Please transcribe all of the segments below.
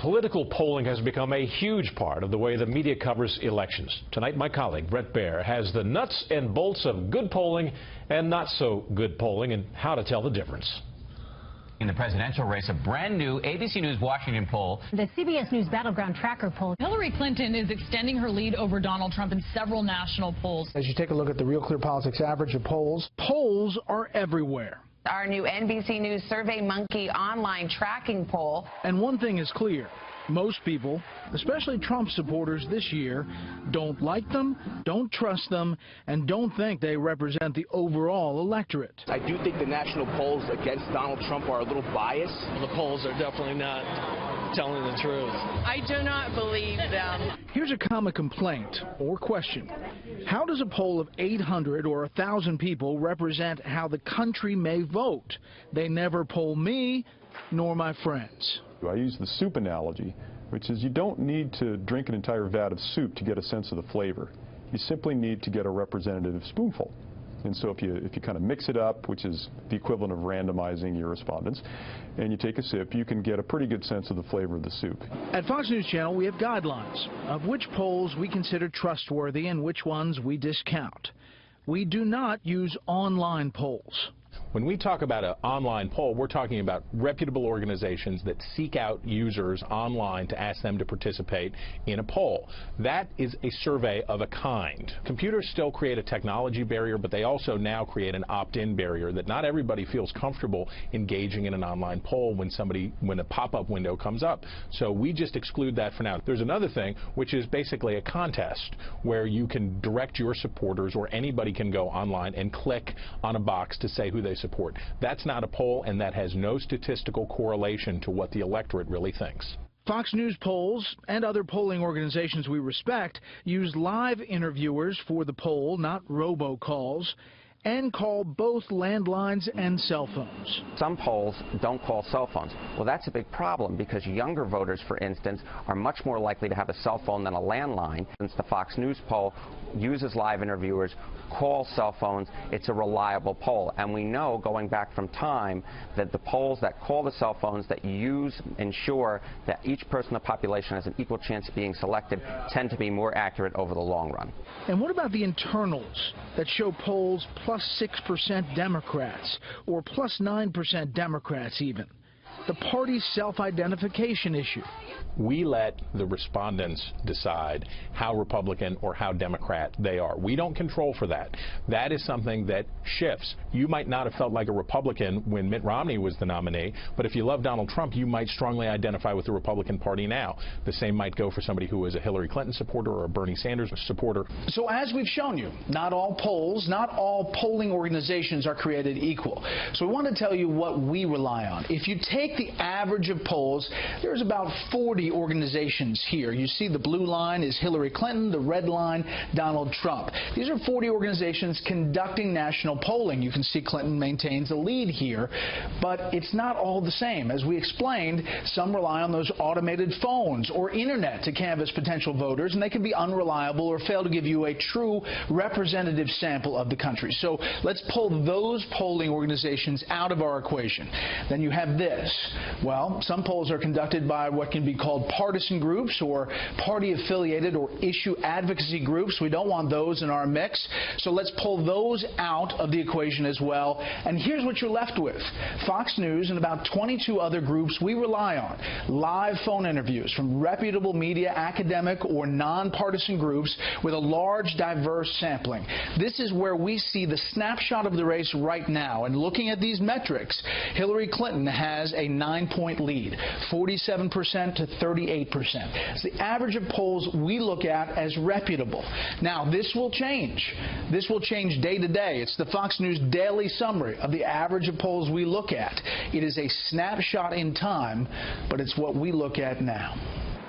Political polling has become a huge part of the way the media covers elections. Tonight, my colleague Bret Baier has the nuts and bolts of good polling and not so good polling and how to tell the difference. In the presidential race, a brand new ABC News Washington poll. The CBS News Battleground Tracker poll. Hillary Clinton is extending her lead over Donald Trump in several national polls. As you take a look at the Real Clear Politics average of polls are everywhere. Our new NBC News Survey Monkey online tracking poll. And one thing is clear. Most people, especially Trump supporters this year, don't like them, don't trust them, and don't think they represent the overall electorate. I do think the national polls against Donald Trump are a little biased. The polls are definitely not telling the truth. I do not believe them. Here's a common complaint or question. How does a poll of 800 or 1,000 people represent how the country may vote? They never poll me nor my friends. I use the soup analogy, which is you don't need to drink an entire vat of soup to get a sense of the flavor. You simply need to get a representative spoonful. And so if you kind of mix it up, which is the equivalent of randomizing your respondents, and you take a sip, you can get a pretty good sense of the flavor of the soup. At Fox News Channel, we have guidelines of which polls we consider trustworthy and which ones we discount. We do not use online polls. When we talk about an online poll, we're talking about reputable organizations that seek out users online to ask them to participate in a poll. That is a survey of a kind. Computers still create a technology barrier, but they also now create an opt-in barrier that not everybody feels comfortable engaging in an online poll when a pop-up window comes up. So we just exclude that for now. There's another thing, which is basically a contest where you can direct your supporters, or anybody can go online and click on a box to say who they support. That's not a poll, and that has no statistical correlation to what the electorate really thinks. Fox News polls and other polling organizations we respect use live interviewers for the poll, not robocalls, and call both landlines and cell phones. Some polls don't call cell phones. Well, that's a big problem because younger voters, for instance, are much more likely to have a cell phone than a landline. Since the Fox News poll uses live interviewers, calls cell phones, it's a reliable poll. And we know, going back from time, that the polls that call the cell phones, that ensure that each person in the population has an equal chance of being selected, tend to be more accurate over the long run. And what about the internals that show polls plus 6% Democrats, or plus 9% Democrats even? The party's self-identification issue. We let the respondents decide how Republican or how Democrat they are. We don't control for that. That is something that shifts. You might not have felt like a Republican when Mitt Romney was the nominee, but if you love Donald Trump, you might strongly identify with the Republican Party now. The same might go for somebody who is a Hillary Clinton supporter or a Bernie Sanders supporter. So as we've shown you, not all polls, not all polling organizations are created equal. So we want to tell you what we rely on. If you take the average of polls, there's about 40 organizations here. You see the blue line is Hillary Clinton, the red line, Donald Trump. These are 40 organizations conducting national polling. You can see Clinton maintains a lead here, but it's not all the same. As we explained, some rely on those automated phones or internet to canvass potential voters, and they can be unreliable or fail to give you a true representative sample of the country. So let's pull those polling organizations out of our equation. Then you have this. Well, some polls are conducted by what can be called partisan groups or party-affiliated or issue advocacy groups. We don't want those in our mix. So let's pull those out of the equation as well. And here's what you're left with. Fox News and about 22 other groups we rely on. Live phone interviews from reputable media, academic, or nonpartisan groups with a large, diverse sampling. This is where we see the snapshot of the race right now. And looking at these metrics, Hillary Clinton has a 9-point lead, 47% to 38%. It's the average of polls we look at as reputable. Now, this will change. This will change day to day. It's the Fox News daily summary of the average of polls we look at. It is a snapshot in time, but it's what we look at now.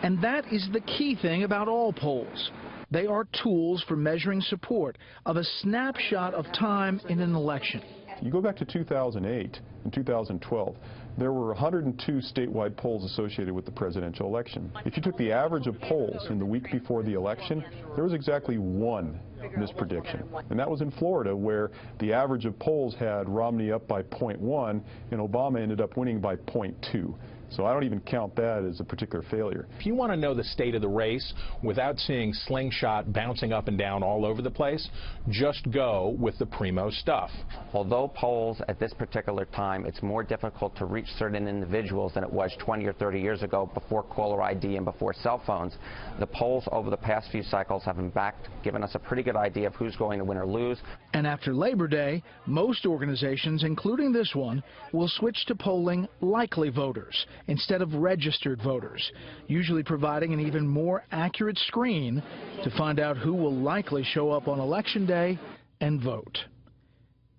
And that is the key thing about all polls. They are tools for measuring support of a snapshot of time in an election. You go back to 2008 and 2012, there were 102 statewide polls associated with the presidential election. If you took the average of polls in the week before the election, there was exactly one misprediction. And that was in Florida, where the average of polls had Romney up by 0.1 and Obama ended up winning by 0.2. So I don't even count that as a particular failure. If you want to know the state of the race without seeing slingshot bouncing up and down all over the place, just go with the primo stuff. Although polls at this particular time, it's more difficult to reach certain individuals than it was 20 or 30 years ago before caller ID and before cell phones, the polls over the past few cycles have in fact given us a pretty good idea of who's going to win or lose. And after Labor Day, most organizations, including this one, will switch to polling likely voters instead of registered voters, usually providing an even more accurate screen to find out who will likely show up on Election Day and vote.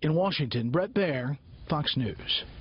In Washington, Bret Baier, Fox News.